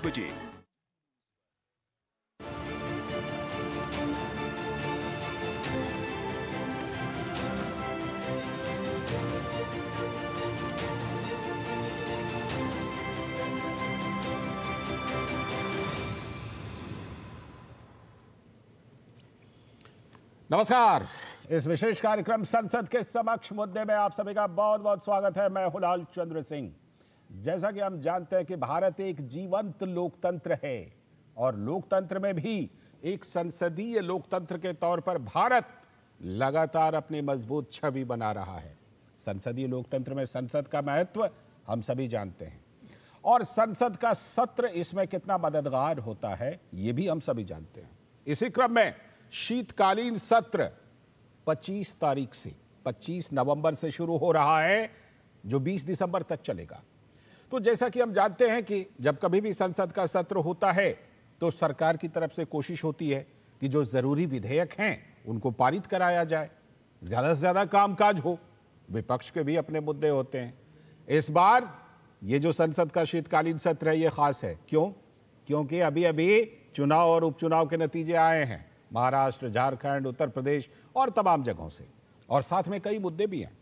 बजे। नमस्कार। इस विशेष कार्यक्रम संसद के समक्ष मुद्दे में आप सभी का बहुत बहुत स्वागत है। मैं हूं लाल चंद्र सिंह। जैसा कि हम जानते हैं कि भारत एक जीवंत लोकतंत्र है और लोकतंत्र में भी एक संसदीय लोकतंत्र के तौर पर भारत लगातार अपनी मजबूत छवि बना रहा है। संसदीय लोकतंत्र में संसद का महत्व हम सभी जानते हैं और संसद का सत्र इसमें कितना मददगार होता है ये भी हम सभी जानते हैं। इसी क्रम में शीतकालीन सत्र 25 तारीख से 25 नवंबर से शुरू हो रहा है जो 20 दिसंबर तक चलेगा। तो जैसा कि हम जानते हैं कि जब कभी भी संसद का सत्र होता है तो सरकार की तरफ से कोशिश होती है कि जो जरूरी विधेयक हैं उनको पारित कराया जाए, ज्यादा से ज्यादा कामकाज हो। विपक्ष के भी अपने मुद्दे होते हैं। इस बार ये जो संसद का शीतकालीन सत्र है ये खास है। क्योंकि अभी अभी चुनाव और उपचुनाव के नतीजे आए हैं महाराष्ट्र, झारखंड, उत्तर प्रदेश और तमाम जगहों से, और साथ में कई मुद्दे भी हैं।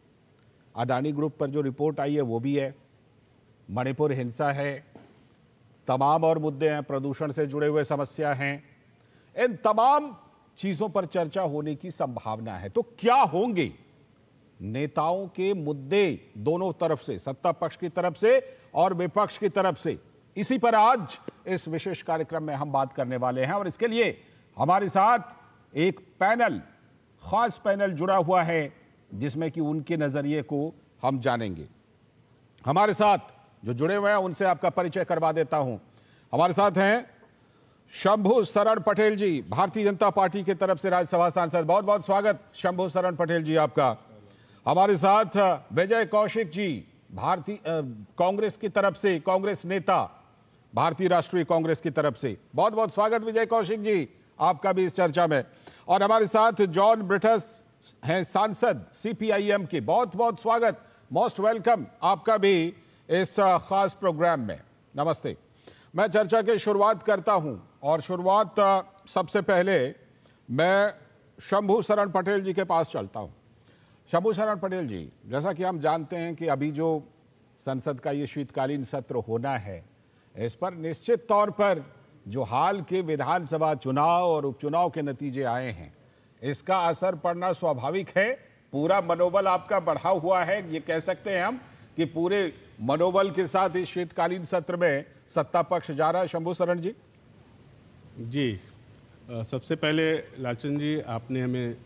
अडानी ग्रुप पर जो रिपोर्ट आई है वो भी है, मणिपुर हिंसा है, तमाम और मुद्दे हैं, प्रदूषण से जुड़े हुए समस्या हैं। इन तमाम चीजों पर चर्चा होने की संभावना है। तो क्या होंगे नेताओं के मुद्दे दोनों तरफ से, सत्ता पक्ष की तरफ से और विपक्ष की तरफ से, इसी पर आज इस विशेष कार्यक्रम में हम बात करने वाले हैं। और इसके लिए हमारे साथ एक पैनल, खास पैनल जुड़ा हुआ है जिसमें कि उनके नजरिए को हम जानेंगे। हमारे साथ जो जुड़े हुए हैं उनसे आपका परिचय करवा देता हूं। हमारे साथ हैं शंभू शरण पटेल जी, भारतीय जनता पार्टी की तरफ से राज्यसभा सांसद। बहुत बहुत स्वागत शंभू शरण पटेल जी आपका। हमारे साथ विजय कौशिक जी, भारतीय कांग्रेस की तरफ से, कांग्रेस नेता, भारतीय राष्ट्रीय कांग्रेस की तरफ से। बहुत बहुत स्वागत विजय कौशिक जी आपका भी इस चर्चा में। और हमारे साथ जॉन ब्रिटस हैं, सांसद सीपीआईएम के। बहुत बहुत स्वागत, मोस्ट वेलकम आपका भी इस खास प्रोग्राम में। नमस्ते। मैं चर्चा की शुरुआत करता हूं और शुरुआत सबसे पहले मैं शंभू शरण पटेल जी के पास चलता हूं। शंभू शरण पटेल जी, जैसा कि हम जानते हैं कि अभी जो संसद का ये शीतकालीन सत्र होना है, इस पर निश्चित तौर पर जो हाल के विधानसभा चुनाव और उपचुनाव के नतीजे आए हैं इसका असर पड़ना स्वाभाविक है। पूरा मनोबल आपका बढ़ा हुआ है, ये कह सकते हैं हम कि पूरे मनोबल के साथ इस शीतकालीन सत्र में सत्ता पक्ष जा रहा है। शंभू शरण जी। जी, सबसे पहले लालचंद जी, आपने हमें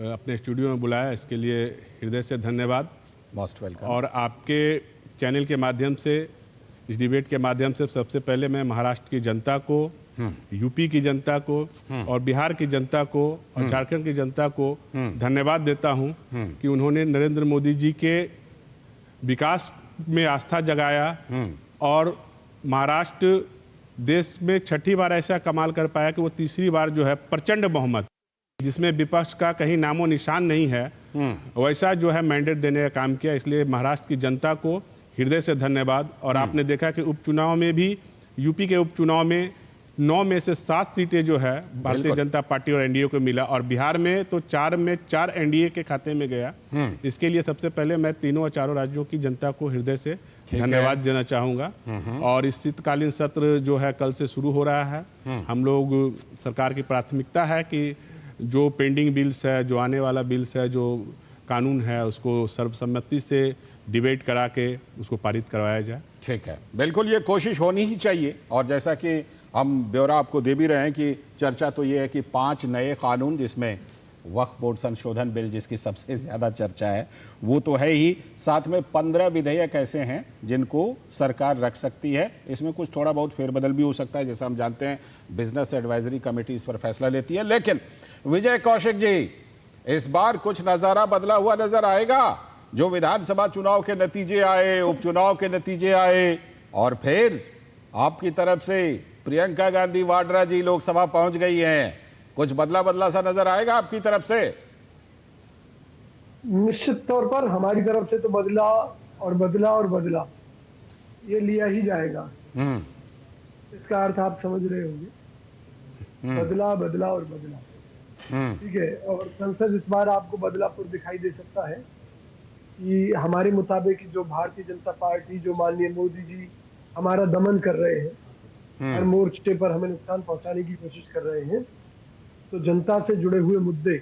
अपने स्टूडियो में बुलाया, इसके लिए हृदय से धन्यवाद। Most welcome. और आपके चैनल के माध्यम से, इस डिबेट के माध्यम से सबसे पहले मैं महाराष्ट्र की जनता को, यूपी की जनता को और बिहार की जनता को और झारखंड की जनता को धन्यवाद देता हूं कि उन्होंने नरेंद्र मोदी जी के विकास में आस्था जगाया और महाराष्ट्र देश में छठी बार ऐसा कमाल कर पाया कि वो तीसरी बार जो है प्रचंड बहुमत, जिसमें विपक्ष का कहीं नामो निशान नहीं है, वैसा जो है मैंडेट देने का काम किया। इसलिए महाराष्ट्र की जनता को हृदय से धन्यवाद। और आपने देखा कि उपचुनाव में भी, यूपी के उपचुनाव में 9 में से 7 सीटें जो है भारतीय जनता पार्टी और एनडीए को मिला और बिहार में तो 4 में 4 एनडीए के खाते में गया। इसके लिए सबसे पहले मैं तीनों और चारों राज्यों की जनता को हृदय से धन्यवाद देना चाहूँगा। और इस शीतकालीन सत्र जो है कल से शुरू हो रहा है। हम लोग, सरकार की प्राथमिकता है कि जो पेंडिंग बिल्स है, जो आने वाला बिल्स है, जो कानून है, उसको सर्वसम्मति से डिबेट करा के उसको पारित करवाया जाए। ठीक है, बिल्कुल ये कोशिश होनी ही चाहिए। और जैसा कि हम ब्यौरा आपको दे भी रहे हैं कि चर्चा तो ये है कि 5 नए कानून, जिसमें वक्फ बोर्ड संशोधन बिल जिसकी सबसे ज़्यादा चर्चा है वो तो है ही, साथ में 15 विधेयक ऐसे हैं जिनको सरकार रख सकती है। इसमें कुछ थोड़ा बहुत फेरबदल भी हो सकता है, जैसा हम जानते हैं बिजनेस एडवाइजरी कमेटी इस पर फैसला लेती है। लेकिन विजय कौशिक जी, इस बार कुछ नज़ारा बदला हुआ नजर आएगा। जो विधानसभा चुनाव के नतीजे आए, उपचुनाव के नतीजे आए और फिर आपकी तरफ से प्रियंका गांधी वाड्रा जी लोकसभा पहुंच गई हैं, कुछ बदला बदला सा नजर आएगा आपकी तरफ से? निश्चित तौर पर हमारी तरफ से तो बदला और बदला और बदला ये लिया ही जाएगा। इसका अर्थ आप समझ रहे होंगे, बदला बदला और बदला। ठीक है, और संसद इस बार आपको बदलापुर दिखाई दे सकता है कि हमारे मुताबिक जो भारतीय जनता पार्टी, जो माननीय मोदी जी हमारा दमन कर रहे हैं, हर मोर्चे पर हमें नुकसान पहुंचाने की कोशिश कर रहे हैं, तो जनता से जुड़े हुए मुद्दे,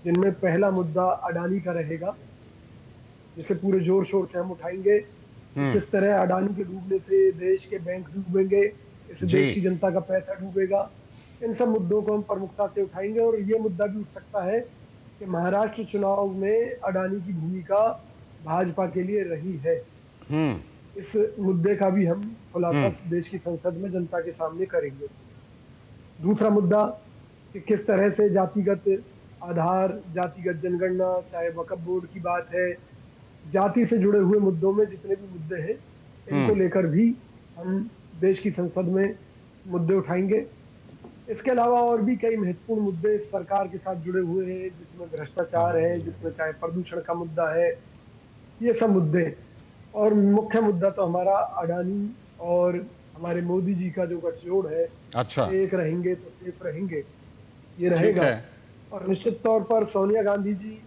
जिनमें पहला मुद्दा अडानी का रहेगा, जिसे पूरे जोर शोर से हम उठाएंगे। किस तरह अडानी के डूबने से देश के बैंक डूबेंगे, इस देश की जनता का पैसा डूबेगा, इन सब मुद्दों को हम प्रमुखता से उठाएंगे। और ये मुद्दा भी उठ सकता है कि महाराष्ट्र चुनाव में अडानी की भूमिका भाजपा के लिए रही है। इस मुद्दे का भी हम खुलासा देश की संसद में जनता के सामने करेंगे। दूसरा मुद्दा कि किस तरह से जातिगत आधार, जातिगत जनगणना, चाहे वक्फ बोर्ड की बात है, जाति से जुड़े हुए मुद्दों में जितने भी मुद्दे हैं, इनको लेकर भी हम देश की संसद में मुद्दे उठाएंगे। इसके अलावा और भी कई महत्वपूर्ण मुद्दे सरकार के साथ जुड़े हुए हैं, जिसमें भ्रष्टाचार है, जिसमें चाहे प्रदूषण का मुद्दा है, ये सब मुद्दे। और मुख्य मुद्दा तो हमारा अडानी और हमारे मोदी जी का जो गठजोड़ है, अच्छा, एक रहेंगे तो सेफ रहेंगे, ये रहेगा। और निश्चित तौर पर सोनिया गांधी जी,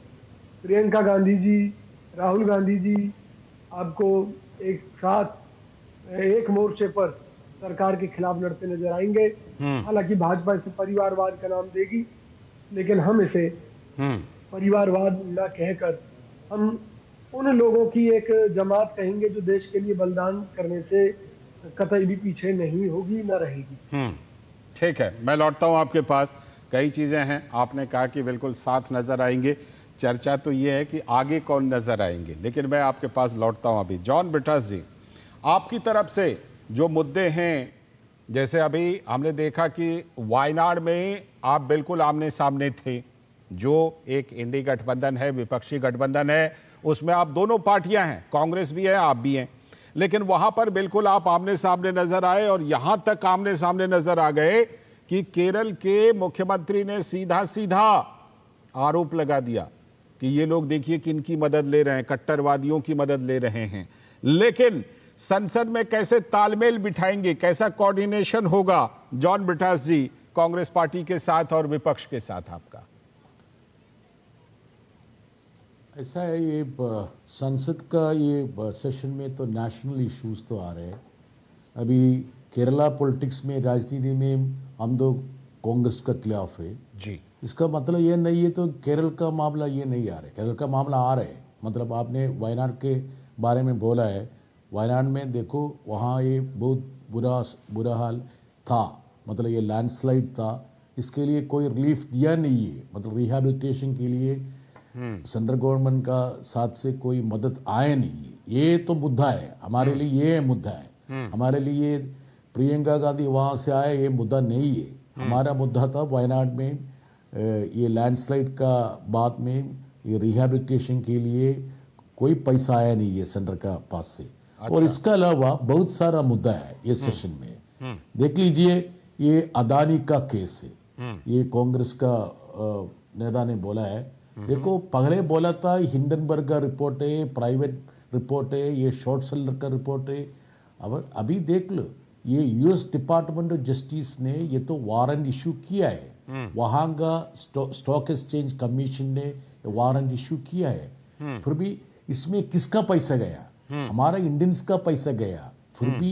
प्रियंका गांधी जी, राहुल गांधी जी आपको एक साथ एक मोर्चे पर सरकार के खिलाफ लड़ते नजर आएंगे। हालांकि भाजपा इसे परिवारवाद का नाम देगी, लेकिन हम इसे परिवारवाद न कहकर हम उन लोगों की एक जमात कहेंगे जो देश के लिए बलिदान करने से कतई भी पीछे नहीं होगी, न रहेगी। ठीक है, मैं लौटता हूं आपके पास। कई चीजें हैं, आपने कहा कि बिल्कुल साथ नजर आएंगे, चर्चा तो ये है कि आगे कौन नजर आएंगे, लेकिन मैं आपके पास लौटता हूं अभी। जॉन ब्रिटास जी, आपकी तरफ से जो मुद्दे हैं, जैसे अभी हमने देखा कि वायनाड में आप बिल्कुल आमने सामने थे, जो एक इंडी गठबंधन है, विपक्षी गठबंधन है, उसमें आप दोनों पार्टियां हैं, कांग्रेस भी है, आप भी हैं, लेकिन वहां पर बिल्कुल आप आमने सामने नजर आए। और यहां तक आमने सामने नजर आ गए कि केरल के मुख्यमंत्री ने सीधा सीधा आरोप लगा दिया कि ये लोग देखिए किनकी मदद ले रहे हैं, कट्टरवादियों की मदद ले रहे हैं। लेकिन संसद में कैसे तालमेल बिठाएंगे, कैसा कोऑर्डिनेशन होगा जॉन ब्रिटास जी, कांग्रेस पार्टी के साथ और विपक्ष के साथ आपका? ऐसा है, ये संसद का ये सेशन में तो नेशनल इश्यूज तो आ रहे हैं। अभी केरला पॉलिटिक्स में, राजनीति में हम तो कांग्रेस का खिलाफ है जी। इसका मतलब ये नहीं है तो केरल का मामला ये नहीं आ रहा है, केरल का मामला आ रहा है। मतलब आपने वायनाड के बारे में बोला है, वायनाड में देखो वहाँ ये बहुत बुरा हाल था, मतलब ये लैंडस्लाइड था, इसके लिए कोई रिलीफ दिया नहीं है, मतलब रिहैबिलिटेशन के लिए सेंट्रल गवर्नमेंट का साथ से कोई मदद आया नहीं है। ये तो मुद्दा है हमारे लिए, ये मुद्दा है हमारे लिए। प्रियंका गांधी वहाँ से आए, ये मुद्दा नहीं है। हमारा मुद्दा था वायनाड में ये लैंडस्लाइड का बाद में ये रिहैबिलिटेशन के लिए कोई पैसा आया नहीं है सेंटर का पास से। अच्छा। और इसका अलावा बहुत सारा मुद्दा है ये सेशन में। देख लीजिए, ये अदानी का केस है, ये कांग्रेस का नेता ने बोला है। देखो, पहले बोला था हिंडनबर्ग का रिपोर्ट है, प्राइवेट रिपोर्ट है, ये शॉर्ट सेलर का रिपोर्ट है। अब अभी देख लो, ये यूएस डिपार्टमेंट ऑफ जस्टिस ने ये तो वारंट इशू किया है, वहां का स्टॉक एक्सचेंज कमीशन ने वारंट इशू किया है। फिर भी इसमें किसका पैसा गया? हमारा इंडियंस का पैसा गया। फिर भी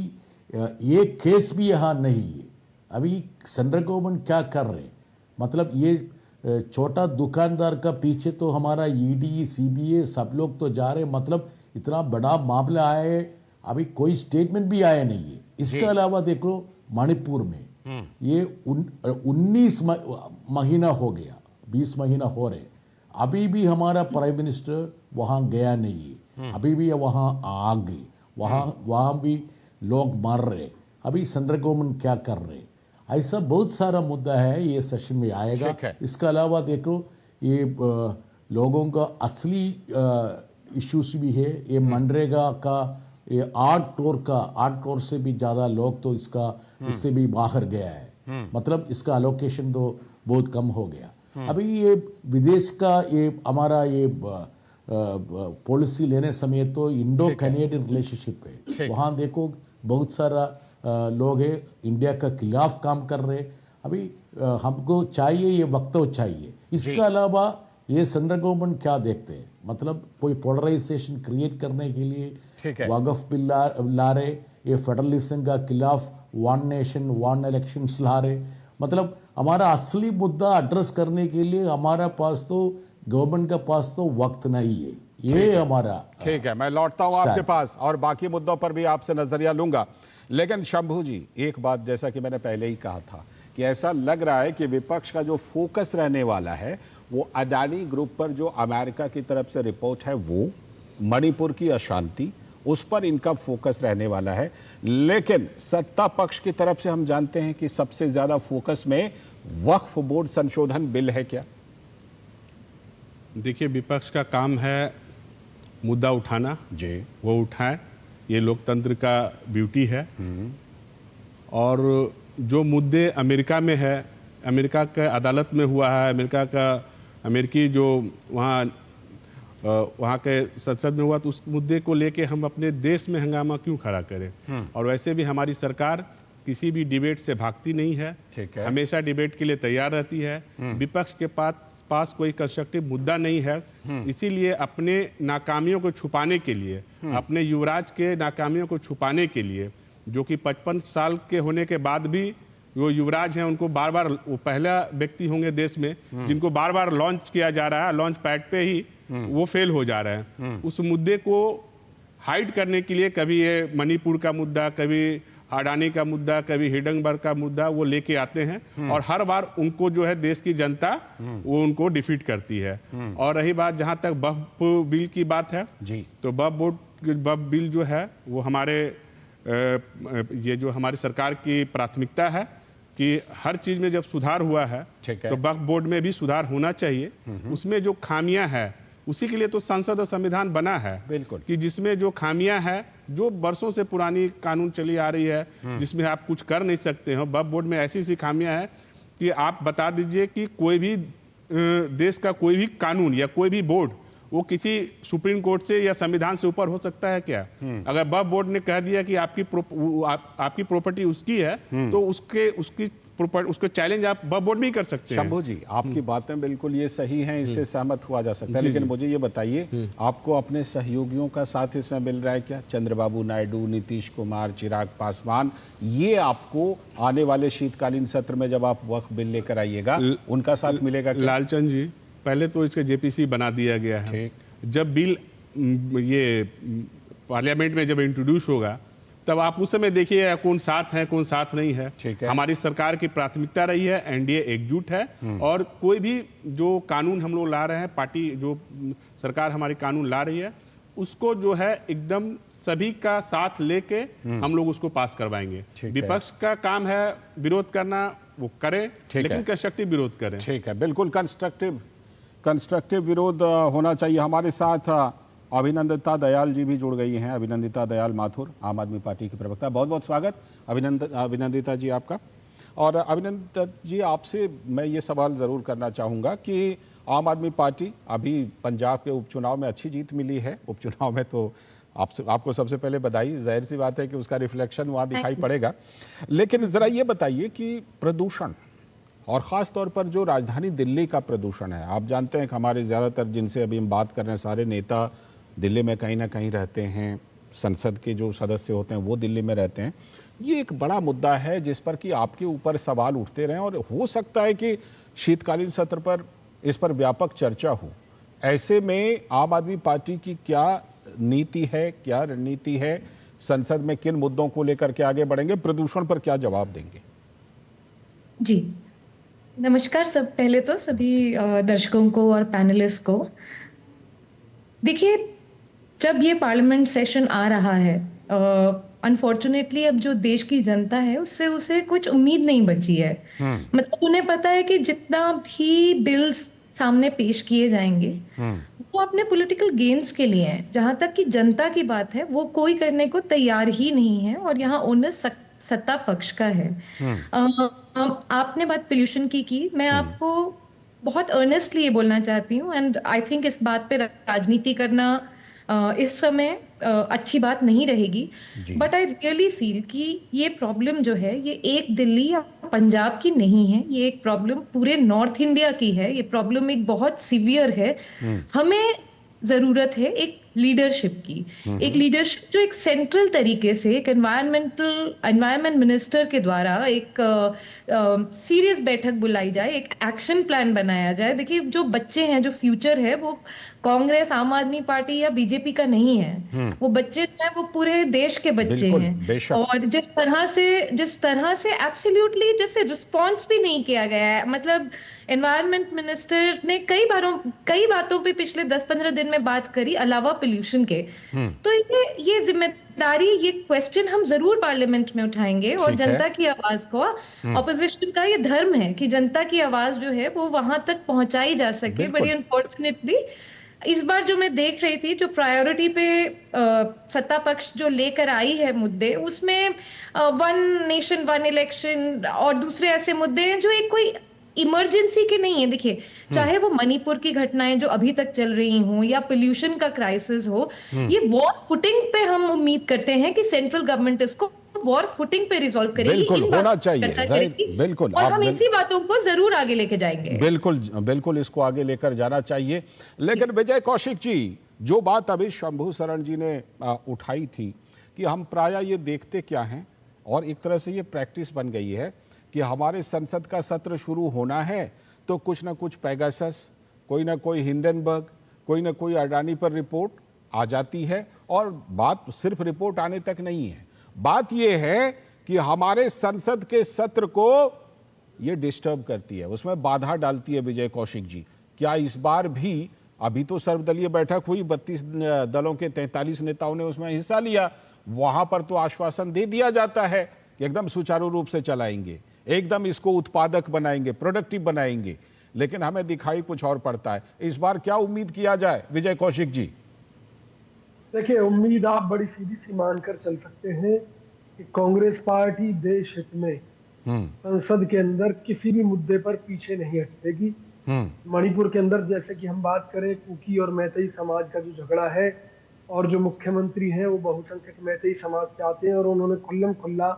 ये केस भी यहाँ नहीं है। अभी सेंट्रल गवर्नमेंट क्या कर रहे, मतलब ये छोटा दुकानदार का पीछे तो हमारा ईडी, सीबीआई सब लोग तो जा रहे, मतलब इतना बड़ा मामला आया है, अभी कोई स्टेटमेंट भी आया नहीं है। इसके अलावा देख लो, मणिपुर में ये 19 महीना हो गया, 20 महीना हो रहे, अभी भी हमारा प्राइम मिनिस्टर वहां गया नहीं है। अभी भी वहां आग गई, वहां भी लोग मर रहे। अभी सेंट्रल गवर्नमेंट क्या कर रहे? ऐसा बहुत सारा मुद्दा है, ये सेशन में आएगा। इसके अलावा देखो, ये लोगों का असली इश्यूज भी है। ये मनरेगा का ये 8 करोड़ से भी ज्यादा लोग तो इससे भी बाहर गया है, मतलब इसका अलोकेशन तो बहुत कम हो गया। अभी ये विदेश का ये हमारा ये पॉलिसी लेने समय तो इंडो कैनेडियन रिलेशनशिप है, वहां देखो बहुत सारा लोग हैं इंडिया का खिलाफ काम कर रहे हैं। अभी हमको चाहिए ये वक्त तो चाहिए। इसके अलावा ये सेंट्रल गवर्नमेंट क्या देखते हैं, मतलब कोई पोलराइजेशन क्रिएट करने के लिए वक्फ बिल ला रहे, ये फेडरलिज्म का खिलाफ वन नेशन वन इलेक्शंस ला रहे। मतलब हमारा असली मुद्दा एड्रेस करने के लिए हमारा पास तो गवर्नमेंट का पास तो वक्त नहीं है। ये हमारा ठीक है, मैं लौटता हूं आपके पास और बाकी मुद्दों पर भी आपसे नजरिया लूंगा। लेकिन शंभू जी, एक बात जैसा कि मैंने पहले ही कहा था कि ऐसा लग रहा है कि विपक्ष का जो फोकस रहने वाला है वो अडानी ग्रुप पर, जो अमेरिका की तरफ से रिपोर्ट है वो, मणिपुर की अशांति, उस पर इनका फोकस रहने वाला है। लेकिन सत्ता पक्ष की तरफ से हम जानते हैं कि सबसे ज्यादा फोकस में वक्फ बोर्ड संशोधन बिल है। क्या देखिए, विपक्ष का काम है मुद्दा उठाना जी, वो उठाए, ये लोकतंत्र का ब्यूटी है। और जो मुद्दे अमेरिका में है, अमेरिका के अदालत में हुआ है, अमेरिकी जो वहाँ के संसद में हुआ, तो उस मुद्दे को लेके हम अपने देश में हंगामा क्यों खड़ा करें। और वैसे भी हमारी सरकार किसी भी डिबेट से भागती नहीं है, हमेशा डिबेट के लिए तैयार रहती है। विपक्ष के पास कोई कंस्ट्रक्टिव मुद्दा नहीं है, इसीलिए अपने नाकामियों को छुपाने के लिए, अपने युवराज के नाकामियों को छुपाने के लिए, जो कि 55 साल के होने के बाद भी वो युवराज हैं, उनको बार बार, वो पहला व्यक्ति होंगे देश में जिनको बार बार लॉन्च किया जा रहा है, लॉन्च पैड पे ही वो फेल हो जा रहे हैं। उस मुद्दे को हाइड करने के लिए कभी ये मणिपुर का मुद्दा, कभी अडानी का मुद्दा, कभी हिडनबर्ग का मुद्दा वो लेके आते हैं और हर बार उनको जो है देश की जनता वो उनको डिफीट करती है। और रही बात जहां तक वक्फ बिल की बात है जी, तो वक्फ बिल जो है वो हमारे ये जो हमारी सरकार की प्राथमिकता है कि हर चीज में जब सुधार हुआ है तो वक्फ बोर्ड में भी सुधार होना चाहिए। उसमें जो खामियां है, उसी के लिए तो संसद और संविधान बना है, बिल्कुल, कि जिसमें जो खामियां है, जो बरसों से पुरानी कानून चली आ रही है, जिसमें आप कुछ कर नहीं सकते हो, वक्फ बोर्ड में ऐसी सी खामियां हैं कि आप बता दीजिए कि कोई भी देश का कोई भी कानून या कोई भी बोर्ड वो किसी सुप्रीम कोर्ट से या संविधान से ऊपर हो सकता है क्या? अगर वक्फ बोर्ड ने कह दिया कि आपकी प्रॉपर्टी उसकी है, तो उसको चैलेंज आप वक्फ बोर्ड में ही कर सकते हैं। शंभू जी, आपकी बातें बिल्कुल ये सही हैं, इससे सहमत हुआ जा सकता है। लेकिन मुझे ये बताइए, आपको अपने सहयोगियों का साथ इसमें मिल रहा है क्या? चंद्रबाबू नायडू, नीतीश कुमार, चिराग पासवान, ये आपको आने वाले शीतकालीन सत्र में जब आप वक्फ बिल लेकर आइएगा, उनका साथ मिलेगा क्या? लालचंद जी, पहले तो इसके जेपीसी बना दिया गया है। जब बिल ये पार्लियामेंट में जब इंट्रोड्यूस होगा, तब आप उस समय देखिए कौन साथ है कौन साथ नहीं है। हमारी सरकार की प्राथमिकता रही है, एनडीए एकजुट है, और कोई भी जो कानून हम लोग ला रहे हैं, पार्टी जो सरकार हमारी कानून ला रही है, उसको जो है एकदम सभी का साथ लेके हम लोग उसको पास करवाएंगे। विपक्ष का काम है विरोध करना, वो करे, लेकिन कंस्ट्रक्टिव विरोध करें। ठीक है, बिल्कुल कंस्ट्रक्टिव विरोध होना चाहिए। हमारे साथ अभिनंदिता दयाल जी भी जुड़ गई हैं, अभिनंदिता दयाल माथुर, आम आदमी पार्टी की प्रवक्ता। बहुत बहुत स्वागत अभिनंदिता जी आपका। और अभिनंदिता जी, आपसे मैं ये सवाल ज़रूर करना चाहूँगा कि आम आदमी पार्टी, अभी पंजाब के उपचुनाव में अच्छी जीत मिली है, उपचुनाव में तो आपको सबसे पहले बधाई, जाहिर सी बात है कि उसका रिफ्लेक्शन वहाँ दिखाई पड़ेगा। लेकिन ज़रा ये बताइए कि प्रदूषण, और ख़ास तौर पर जो राजधानी दिल्ली का प्रदूषण है, आप जानते हैं कि हमारे ज़्यादातर जिनसे अभी हम बात कर रहे हैं सारे नेता दिल्ली में कहीं ना कहीं रहते हैं, संसद के जो सदस्य होते हैं वो दिल्ली में रहते हैं। ये एक बड़ा मुद्दा है जिस पर कि आपके ऊपर सवाल उठते रहे, और हो सकता है कि शीतकालीन सत्र पर इस पर व्यापक चर्चा हो। ऐसे में आम आदमी पार्टी की क्या नीति है, क्या रणनीति है, संसद में किन मुद्दों को लेकर के आगे बढ़ेंगे, प्रदूषण पर क्या जवाब देंगे? जी नमस्कार। सब पहले तो सभी दर्शकों को और पैनलिस्ट को, देखिए जब ये पार्लियामेंट सेशन आ रहा है, अनफॉर्चुनेटली अब जो देश की जनता है उससे उसे कुछ उम्मीद नहीं बची है। मतलब उन्हें पता है कि जितना भी बिल्स सामने पेश किए जाएंगे वो अपने पॉलिटिकल गेन्स के लिए हैं। जहां तक कि जनता की बात है वो कोई करने को तैयार ही नहीं है, और यहाँ ओनस सत्ता पक्ष का है। आपने बात पोल्यूशन की, मैं आपको बहुत अर्नेस्टली ये बोलना चाहती हूँ, एंड आई थिंक इस बात पे राजनीति करना इस समय अच्छी बात नहीं रहेगी। बट आई रियली फील कि ये प्रॉब्लम जो है ये एक दिल्ली या पंजाब की नहीं है, ये एक प्रॉब्लम पूरे नॉर्थ इंडिया की है। ये प्रॉब्लम एक बहुत सीवियर है। हमें जरूरत है एक लीडरशिप की, एक लीडरशिप जो एक सेंट्रल तरीके से एक एनवायरमेंट मिनिस्टर के द्वारा एक सीरियस बैठक बुलाई जाए, एक एक्शन प्लान बनाया जाए। देखिए जो बच्चे हैं, जो फ्यूचर है, वो कांग्रेस, आम आदमी पार्टी या बीजेपी का नहीं है। वो बच्चे जो है वो पूरे देश के बच्चे हैं। और जिस तरह से एब्सोल्युटली जैसे रिस्पॉन्स भी नहीं किया गया है, मतलब एनवायरमेंट मिनिस्टर ने कई बातों पे पिछले 10-15 दिन में बात करी अलावा पोल्यूशन के। तो ये जिम्मेदारी, ये क्वेश्चन हम जरूर पार्लियामेंट में उठाएंगे और जनता की आवाज को, ऑपोजिशन का ये धर्म है कि जनता की आवाज जो है वो वहां तक पहुंचाई जा सके। बड़ी अनफॉर्चुनेटली इस बार जो मैं देख रही थी, जो प्रायोरिटी पे सत्ता पक्ष जो लेकर आई है मुद्दे, उसमें वन नेशन वन इलेक्शन और दूसरे ऐसे मुद्दे हैं जो एक कोई इमरजेंसी के नहीं है। देखिए चाहे वो मणिपुर की घटनाएं जो अभी तक चल रही हों या पोल्यूशन का क्राइसिस हो, ये वॉर फुटिंग पे हम उम्मीद करते हैं कि सेंट्रल गवर्नमेंट इसको वॉर फुटिंग पे रिजॉल्व करेगी। बिल्कुल होना चाहिए, बिल्कुल, और हम इसी बातों को जरूर आगे लेके जाएंगे। बिल्कुल इसको आगे लेकर जाना चाहिए। लेकिन विजय कौशिक जी, जो बात अभी शंभू शरण जी ने उठाई थी कि हम प्रायः ये देखते क्या हैं, और एक तरह से ये प्रैक्टिस बन गई है कि हमारे संसद का सत्र शुरू होना है तो कुछ ना कुछ पेगासस, कोई ना कोई हिंडनबर्ग, कोई ना कोई अडानी पर रिपोर्ट आ जाती है। और बात सिर्फ रिपोर्ट आने तक नहीं है, बात यह है कि हमारे संसद के सत्र को ये डिस्टर्ब करती है, उसमें बाधा डालती है। विजय कौशिक जी, क्या इस बार भी, अभी तो सर्वदलीय बैठक हुई, 32 दलों के 43 नेताओं ने उसमें हिस्सा लिया, वहां पर तो आश्वासन दे दिया जाता है कि एकदम सुचारू रूप से चलाएंगे, एकदम इसको उत्पादक बनाएंगे, प्रोडक्टिव बनाएंगे, लेकिन हमें दिखाई कुछ और पड़ता है। इस बार क्या उम्मीद किया जाए विजय कौशिक जी? देखिए, उम्मीद आप बड़ी सीधी सी मानकर चल सकते हैं कि कांग्रेस पार्टी देश हित में संसद के अंदर किसी भी मुद्दे पर पीछे नहीं हटेगी। मणिपुर के अंदर जैसे कि हम बात करें, कुकी और मैतेई समाज का जो झगड़ा है, और जो मुख्यमंत्री हैं वो बहुसंख्यक मैतेई समाज से आते हैं, और उन्होंने खुल्लम खुल्ला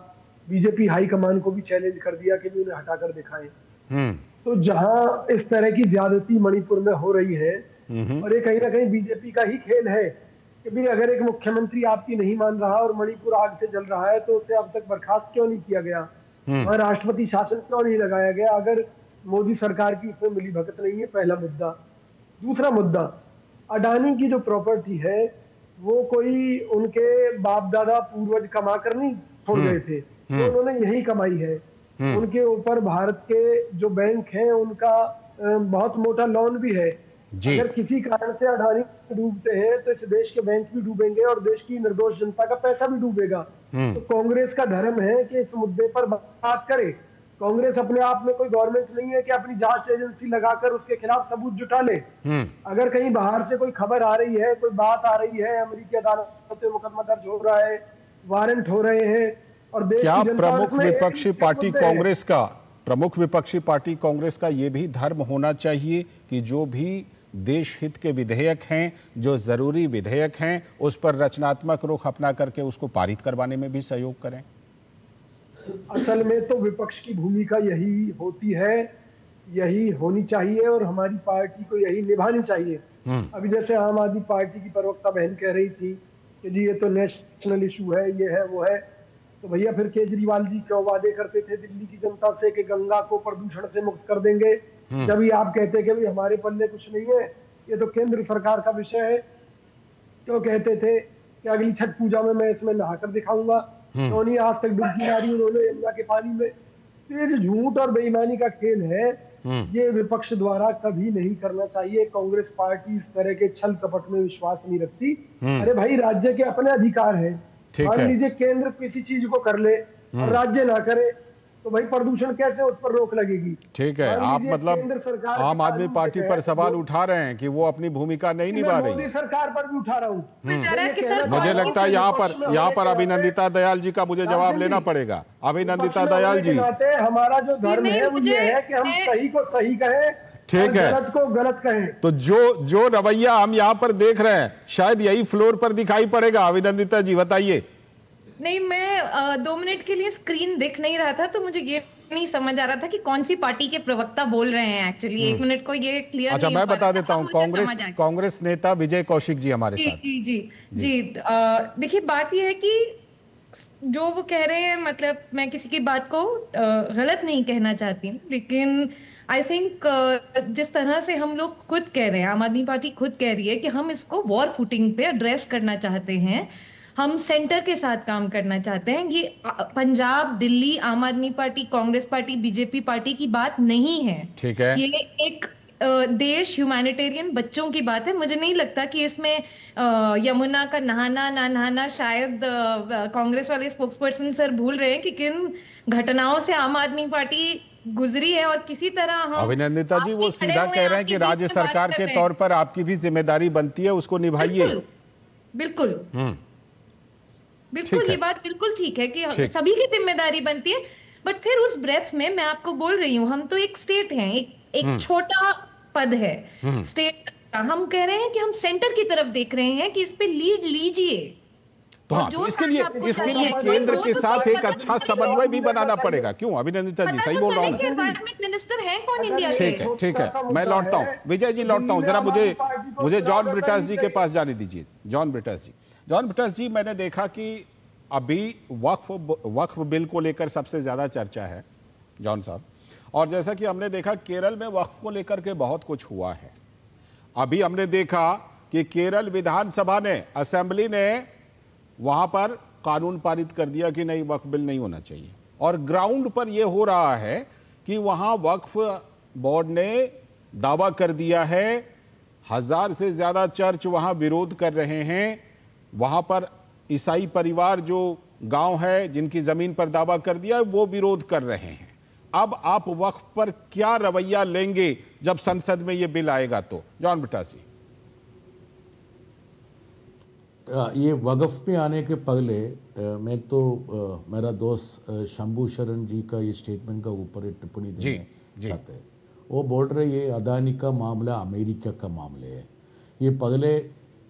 बीजेपी हाईकमान को भी चैलेंज कर दिया कि भी उन्हें हटाकर दिखाएं। तो जहां इस तरह की ज्यादती मणिपुर में हो रही है, और ये कहीं ना कहीं बीजेपी का ही खेल है कि भी अगर एक मुख्यमंत्री आपकी नहीं मान रहा और मणिपुर आग से जल रहा है तो उसे अब तक बर्खास्त क्यों नहीं किया गया, और राष्ट्रपति शासन क्यों नहीं लगाया गया, अगर मोदी सरकार की इसमें मिली भगत नहीं है। पहला मुद्दा। दूसरा मुद्दा, अडानी की जो प्रॉपर्टी है वो कोई उनके बाप दादा पूर्वज कमा कर नहीं छोड़ गए थे, तो उन्होंने यही कमाई है। उनके ऊपर भारत के जो बैंक हैं उनका बहुत मोटा लोन भी है। अगर किसी कारण से अडानी डूबते हैं तो इस देश के बैंक भी डूबेंगे और देश की निर्दोष जनता का पैसा भी डूबेगा। तो कांग्रेस का धर्म है कि इस मुद्दे पर बात करे। कांग्रेस अपने आप में कोई गवर्नमेंट नहीं है कि अपनी जांच एजेंसी लगाकर उसके खिलाफ सबूत जुटा ले। अगर कहीं बाहर से कोई खबर आ रही है, कोई बात आ रही है, अमेरिकी अदालत में मुकदमा दर्ज हो रहा है, वारंट हो रहे हैं, और देश क्या की जनता प्रमुख विपक्षी पार्टी कांग्रेस का ये भी धर्म होना चाहिए कि जो भी देश हित के विधेयक हैं, जो जरूरी विधेयक हैं, उस पर रचनात्मक रुख अपना करके उसको पारित करवाने में भी सहयोग करें? असल में तो विपक्ष की भूमिका यही होती है, यही होनी चाहिए, और हमारी पार्टी को यही निभानी चाहिए। अभी जैसे आम आदमी पार्टी की प्रवक्ता बहन कह रही थी कि जी ये तो नेशनल इशू है, ये है वो है, तो भैया फिर केजरीवाल जी क्यों वादे करते थे दिल्ली की जनता से कि गंगा को प्रदूषण से मुक्त कर देंगे, जब आप कहते कि भाई हमारे पल्ले कुछ नहीं है, ये तो केंद्र सरकार का विषय है। क्यों कहते थे कि अगली छठ पूजा में मैं इसमें नहाकर दिखाऊंगा, तो नहीं आज तक डुबकी मारी उन्होंने यमुना के पानी में। तो ये जो झूठ और बेईमानी का खेल है, ये विपक्ष द्वारा कभी नहीं करना चाहिए। कांग्रेस पार्टी इस तरह के छल कपट में विश्वास नहीं रखती। अरे भाई, राज्य के अपने अधिकार है। मान लीजिए केंद्र किसी चीज को कर ले और राज्य ना करे, तो भाई प्रदूषण कैसे उस पर रोक लगेगी? ठीक है, आप मतलब आम आदमी पार्टी पर सवाल उठा रहे हैं कि वो अपनी भूमिका नहीं निभा रही। मोदी सरकार पर भी उठा रहा हूँ। मुझे लगता है यहाँ पर अभिनंदिता दयाल जी का मुझे जवाब लेना पड़ेगा। अभिनंदिता दयाल जी, हमारा जो धर्म है वो ये है कि हम सही को सही कहें ठीक और है। गलत को गलत कहें। तो जो रवैया हम यहाँ पर देख रहे हैं शायद यही फ्लोर पर दिखाई पड़ेगा। अभिनंदिता जी बताइए। नहीं, मैं 2 मिनट के लिए स्क्रीन दिख नहीं रहा था, तो मुझे ये नहीं समझ आ रहा था कि कौन सी पार्टी के प्रवक्ता बोल रहे हैं। एक्चुअली 1 मिनट को ये क्लियर अच्छा, नहीं मैं हो पा बता रहा था, देता अब हूँ। मुझे समझ आ गया। कांग्रेस नेता विजय कौशिक जी हमारे जी साथ। जी जी जी। देखिए, बात यह है कि जो वो कह रहे हैं, मतलब मैं किसी की बात को गलत नहीं कहना चाहती हूँ, लेकिन आई थिंक जिस तरह से हम लोग खुद कह रहे हैं, आम आदमी पार्टी खुद कह रही है कि हम इसको वॉर फुटिंग पे एड्रेस करना चाहते हैं, हम सेंटर के साथ काम करना चाहते हैं। ये पंजाब, दिल्ली, आम आदमी party, Congress party, BJP party की बात नहीं है। ठीक है। ये एक देश, ह्यूमैनिटेरियन बच्चों की बात है। मुझे नहीं लगता कि इसमें यमुना का नहाना ना नहाना, शायद कांग्रेस वाले स्पोक्सपर्सन सर भूल रहे हैं कि किन घटनाओं से आम आदमी पार्टी गुजरी है, और किसी तरह हम अभिनंदिता जी आज वो भी खड़े सीधा हुए कह रहे हैं आपके कि बीच राज्य में बात सरकार कर के रहे तौर हैं। पर आपकी भी जिम्मेदारी बनती है, उसको निभाइए। बिल्कुल बिल्कुल ठीक बिल्कुल, है। ये बात बिल्कुल ठीक है कि ठीक। सभी की जिम्मेदारी बनती है। बट फिर उस ब्रेथ में मैं आपको बोल रही हूँ, हम तो एक स्टेट हैं, एक छोटा पद है स्टेट का। हम कह रहे हैं कि हम सेंटर की तरफ देख रहे हैं कि इस पे लीड लीजिए। तो और हाँ, जो तो इसके साथ लिए आपको इसके चाहिए, लिए कोई केंद्र वो के तो साथ सबको एक पता अच्छा चले। समन्वय भी बनाना पड़ेगा। क्यों अभिनंदिता जी, पता सही तो बोल रहा हूँ चले ना? कि एनवायरमेंट मिनिस्टर हैं कौन इंडिया ठीक के। है, ठीक है। छोटा सा मैं मुद्दा लौटता हूँ, है। विजय जी लौटता हूँ। दिल्ली जरा में मुझे आम आदमी पार्टी को मुझे चुनाव जॉन लड़ना ब्रिटास नहीं जी के चाहिए। पास जाने दीजिए। जॉन ब्रिटास जी, मैंने देखा कि अभी वक्फ बिल को लेकर सबसे ज्यादा चर्चा है जॉन साहब, और जैसा कि हमने देखा केरल में वक्फ को लेकर के बहुत कुछ हुआ है। अभी हमने देखा कि केरल विधानसभा ने, असेंबली ने वहां पर कानून पारित कर दिया कि नहीं, वक्फ बिल नहीं होना चाहिए। और ग्राउंड पर यह हो रहा है कि वहां वक्फ बोर्ड ने दावा कर दिया है, 1000 से ज्यादा चर्च वहां विरोध कर रहे हैं। वहां पर ईसाई परिवार जो गांव है जिनकी जमीन पर दावा कर दिया है, वो विरोध कर रहे हैं। अब आप वक्फ पर क्या रवैया लेंगे जब संसद में यह बिल आएगा? तो जॉन ब्रिटास जी। ये वक़्फ़ में आने के पहले मैं तो मेरा दोस्त शंभू शरण जी का ये स्टेटमेंट का ऊपर एक टिप्पणी देना चाहते हैं। वो बोल रहे ये अदानी का मामला अमेरिका का मामले है। ये पहले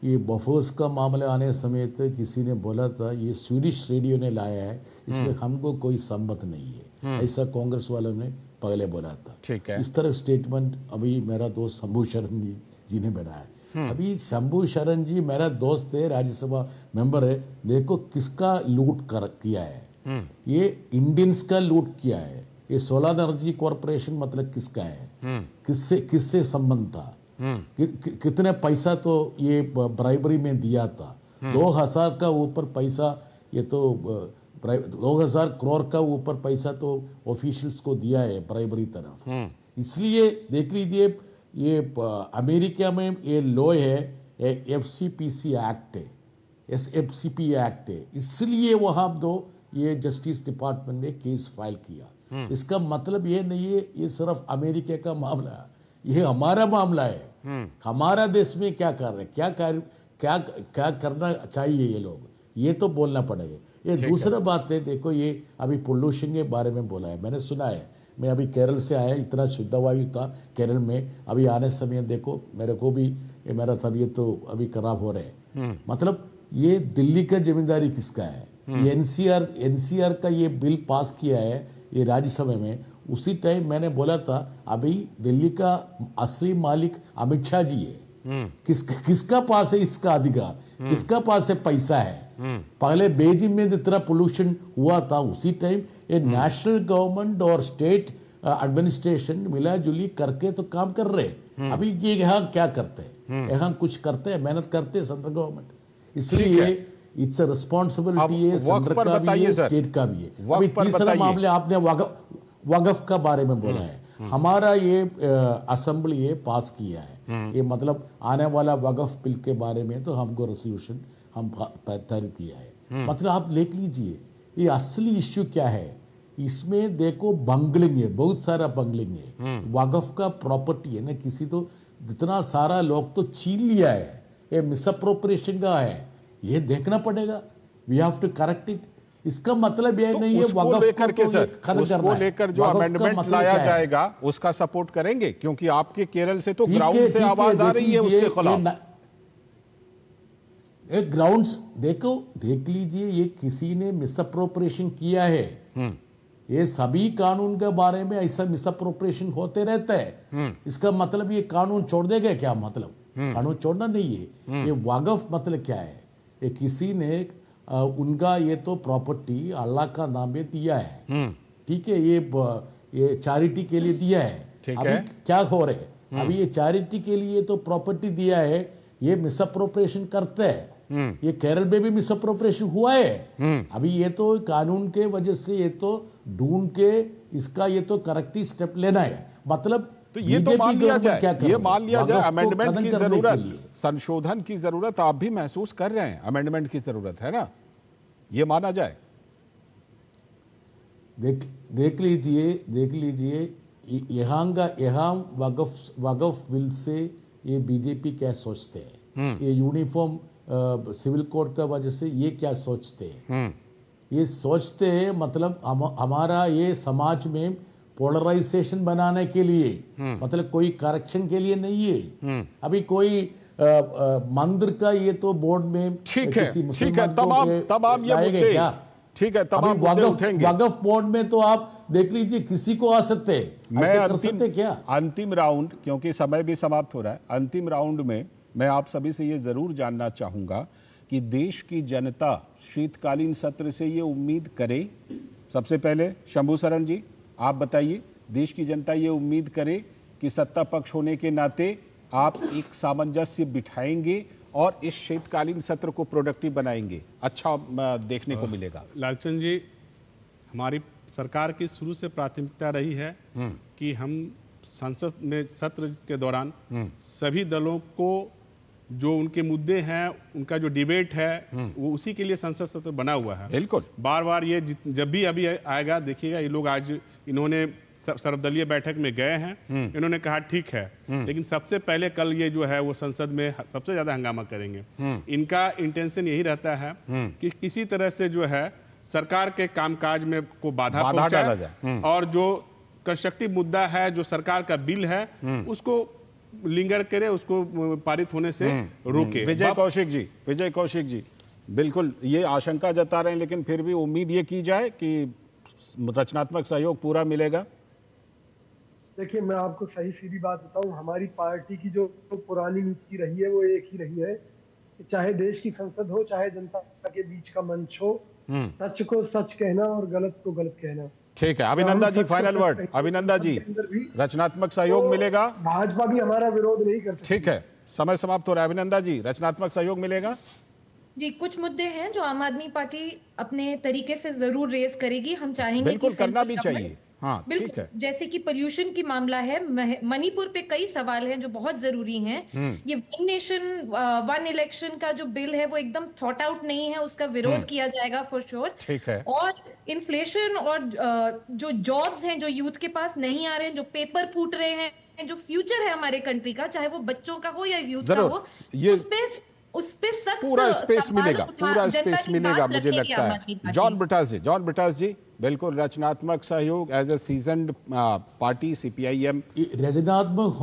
ये बफोस का मामला आने समय तक किसी ने बोला था ये स्वीडिश रेडियो ने लाया है, इसलिए हमको कोई संबंध नहीं है, ऐसा कांग्रेस वालों ने पहले बोला था। ठीक है। इस तरह स्टेटमेंट अभी मेरा दोस्त शंभू शरण जी ने बनाया। अभी शंभू शरण जी मेरा दोस्त है, राज्यसभा मेंबर है। देखो किसका लूट किया है, ये इंडियंस का लूट किया है। ये सोलर एनर्जी कॉरपोरेशन मतलब किसका है, किससे संबंध था, कितने पैसा तो ये ब्राइबरी में दिया था। 2000 का ऊपर पैसा, ये तो 2000 करोड़ का ऊपर पैसा तो ऑफिशियल्स को दिया है ब्राइबरी तरफ। इसलिए देख लीजिए ये अमेरिका में ये लॉ है, FCPC एक्ट है, SFCP एक्ट है, इसलिए वहां दो ये जस्टिस डिपार्टमेंट ने केस फाइल किया। इसका मतलब ये नहीं है ये सिर्फ अमेरिका का मामला है, ये हमारा मामला है। हमारा देश में क्या कर रहे, क्या करना चाहिए ये लोग, ये तो बोलना पड़ेगा। ये दूसरा बात है, देखो ये अभी पोल्यूशन के बारे में बोला है, मैंने सुना है। मैं अभी केरल से आया, इतना शुद्ध वायु था केरल में। अभी आने समय देखो मेरे को भी मेरा तबीयत तो अभी खराब हो रहे हैं। मतलब ये दिल्ली का जिम्मेदारी किसका है? ये एनसीआर का ये बिल पास किया है ये राज्यसभा में। उसी टाइम मैंने बोला था अभी दिल्ली का असली मालिक अमित शाह जी है। किसका पास है इसका अधिकार, किसका पास है पैसा है? पहले बीजिंग में जितना पोल्यूशन हुआ था उसी टाइम ये नेशनल गवर्नमेंट और स्टेट एडमिनिस्ट्रेशन मिला जुली करके तो काम कर रहे हैं। अभी ये यहाँ क्या करते हैं, यहाँ कुछ करते हैं, मेहनत करते हैं सेंट्रल गवर्नमेंट। इसलिए इट्स अ रिस्पॉन्सिबिलिटी है सेंटर का भी है, स्टेट का भी है। अभी तीसरा मामले आपने वक़्फ़ का बारे में बोला है। हमारा ये असेंबली ये पास किया है, ये मतलब आने वाला वक़्फ़ बिल के बारे में तो हमको रेजोल्यूशन हम तैयार किया है। मतलब आप देख लीजिए ये असली इश्यू क्या है। इसमें देखो बंगलिंग है, बहुत सारा बंगलिंग है, वक़्फ़ का प्रॉपर्टी है ना, किसी तो इतना सारा लोग तो छीन लिया है, ये मिसअप्रोप्रिएशन का है, ये देखना पड़ेगा। We have to correct it. इसका मतलब ये तो नहीं है उसको वक़्फ़ लेकर के तो सर, ये खत्म करना उसको है। लेकर जो वक़्फ़ का अमेंडमेंट मतलब लाया क्या है? जाएगा उसका सपोर्ट करेंगे, क्योंकि आपके केरल से तो ठीक है, ग्राउंड से ठीक है, आवाज आ देख रही है लीजिए, उसके खिलाफ। एक ग्राउंड्स देखो, देख लीजिए, ये किसी ने मिसअप्रोप्रिएशन किया है। ये सभी कानून के बारे में ऐसा मिसअप्रोप्रिएशन होते रहता है। इसका मतलब ये कानून छोड़ देगा क्या? मतलब कानून छोड़ना नहीं है। ये वाकफ मतलब क्या है? ये किसी ने उनका ये तो प्रॉपर्टी अल्लाह का नाम में दिया है, ठीक है, ये चैरिटी के लिए दिया है। ठीक अभी है। क्या हो रहे हैं? अभी ये चैरिटी के लिए तो प्रॉपर्टी दिया है, ये मिसअप्रोप्रिएशन करते हैं। ये केरल में भी मिसअप्रोप्रिएशन हुआ है। अभी ये तो कानून के वजह से ये तो ढूंढ के इसका ये तो करेक्टिव स्टेप लेना है। मतलब तो ये तो बीजेपी मान लिया गवर्नमेंट क्या जाए, कर ये रही है? मान लिया जाए वक़्फ़ को अमेंडमेंट खत्म की करने के जरूरत, लिए। संशोधन की जरूरत आप भी महसूस कर रहे हैं, अमेंडमेंट की जरूरत है ना, ये माना जाए। देख लीजिए यहाँ वक़्फ़ बिल से ये बीजेपी क्या सोचते हैं, ये यूनिफॉर्म सिविल कोड का वजह से ये क्या सोचते हैं? ये सोचते हैं मतलब हमारा ये समाज में पोलराइजेशन बनाने के लिए, मतलब कोई करेक्शन के लिए नहीं है। अभी कोई मंदिर का ये तो बोर्ड में ठीक है, किसी ठीक है, मुसलमान को तमाम ये लाएंगे मुद्दे, क्या? ठीक है, तमाम अभी मुद्दे उठेंगे। वक़्फ़ बोर्ड में तो आप देख लीजिए, किसी को आ सकते हैं, मैं ऐसे कर सकते क्या? अंतिम राउंड, क्योंकि समय भी समाप्त हो रहा है, अंतिम राउंड में मैं आप सभी से ये जरूर जानना चाहूंगा कि देश की जनता शीतकालीन सत्र से ये उम्मीद करे। सबसे पहले शंभू शरण जी आप बताइए, देश की जनता ये उम्मीद करे कि सत्ता पक्ष होने के नाते आप एक सामंजस्य बिठाएंगे और इस शीतकालीन सत्र को प्रोडक्टिव बनाएंगे, अच्छा देखने को मिलेगा। लालचंद जी, हमारी सरकार की शुरू से प्राथमिकता रही है कि हम संसद में सत्र के दौरान सभी दलों को जो उनके मुद्दे हैं, उनका जो डिबेट है, वो उसी के लिए संसद सत्र बना हुआ है। बिल्कुल, बार बार ये जब भी अभी आएगा, देखिएगा ये लोग आज इन्होंने सर्वदलीय बैठक में गए हैं, इन्होंने कहा ठीक है, लेकिन सबसे पहले कल ये जो है वो संसद में सबसे ज्यादा हंगामा करेंगे। इनका इंटेंशन यही रहता है कि किसी तरह से जो है सरकार के कामकाज में को बाधा डाला पहुंचाए जाए और जो कंस्ट्रक्टिव मुद्दा है, जो सरकार का बिल है, उसको लिंगर करे, उसको पारित होने से रोके। विजय कौशिक जी बिल्कुल ये आशंका जता रहे हैं, लेकिन फिर भी उम्मीद ये की जाए कि रचनात्मक सहयोग पूरा मिलेगा। देखिए, मैं आपको सही सीधी बात बताऊं, हमारी पार्टी की जो पुरानी नीति रही है वो एक ही रही है कि चाहे देश की संसद हो, चाहे जनता के बीच का मंच हो, सच को सच कहना और गलत को गलत कहना। ठीक है, अभिनंदा जी फाइनल वर्ड। अभिनंदा जी, रचनात्मक सहयोग मिलेगा, भाजपा भी हमारा विरोध नहीं कर सकती। ठीक है, समय समाप्त हो रहा है। अभिनंदा जी, रचनात्मक सहयोग मिलेगा। जी, कुछ मुद्दे हैं जो आम आदमी पार्टी अपने तरीके से जरूर रेज करेगी। हम चाहेंगे बिल्कुल कि करना सेंट्रल भी गवर्नमेंट- चाहिए। हाँ, ठीक बिल्कुल, है, जैसे कि पोल्यूशन की मामला है, मणिपुर पे कई सवाल हैं जो बहुत जरूरी हैं। ये वन नेशन वन इलेक्शन का जो बिल है वो एकदम थॉट आउट नहीं है, उसका विरोध किया जाएगा फॉर श्योर। ठीक है। और इन्फ्लेशन और जो जॉब्स हैं जो यूथ के पास नहीं आ रहे हैं, जो पेपर फूट रहे हैं, जो फ्यूचर है हमारे कंट्री का, चाहे वो बच्चों का हो या यूथ का जरूर, हो, ये उस पे सख्त पूरा स्पेस सवाल मिलेगा, पूरा जनता स्पेस की मिलेगा बात मुझे रखेगी लगता आम है। आदमी पार्टी। जॉन ब्रिटास जी बिल्कुल रचनात्मक सहयोग as a seasoned party CPIM. रचनात्मक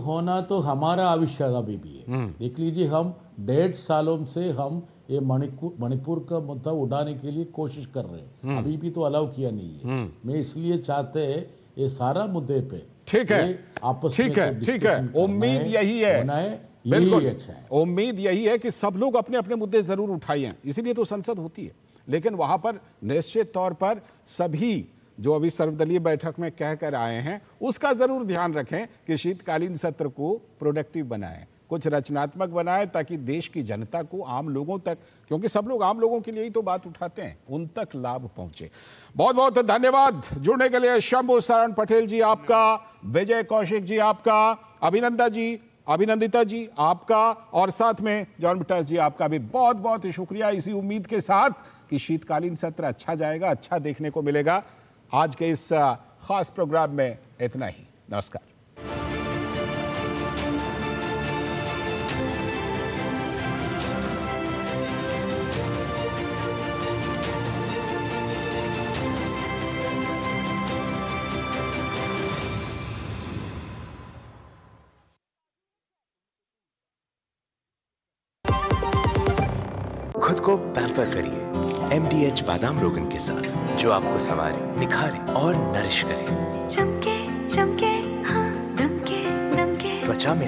होना तो हमारा आविष्कार अभी भी है। देख लीजिए, हम 1.5 सालों से हम ये मणिपुर का मुद्दा उठाने के लिए कोशिश कर रहे हैं, अभी भी तो अलाउ किया नहीं है। मैं इसलिए चाहते हैं ये सारा मुद्दे पे ठीक है, आपस ठीक में है, तो ठीक है, discussion उम्मीद करना यही है, होना है, बिल्कुल यही अच्छा है। उम्मीद यही है कि सब लोग अपने अपने मुद्दे जरूर उठाइए, इसीलिए तो संसद होती है। लेकिन वहां पर निश्चित तौर पर सभी जो अभी सर्वदलीय बैठक में कह कर आए हैं उसका जरूर ध्यान रखें कि शीतकालीन सत्र को प्रोडक्टिव बनाएं, कुछ रचनात्मक बनाएं, ताकि देश की जनता को, आम लोगों तक, क्योंकि सब लोग आम लोगों के लिए ही तो बात उठाते हैं, उन तक लाभ पहुंचे। बहुत बहुत धन्यवाद जुड़ने के लिए। शंभू शरण पटेल जी आपका, विजय कौशिक जी आपका, अभिनंदिता जी आपका, और साथ में जॉन ब्रिटास जी आपका भी बहुत बहुत शुक्रिया। इसी उम्मीद के साथ कि शीतकालीन सत्र अच्छा जाएगा, अच्छा देखने को मिलेगा। आज के इस खास प्रोग्राम में इतना ही। नमस्कार। खुद को पैम्पर करिए MDH बादाम रोगन के साथ, जो आपको संवारे, निखारे और नरिश करे। चमके चमके हाँ, दमके दमके, त्वचा में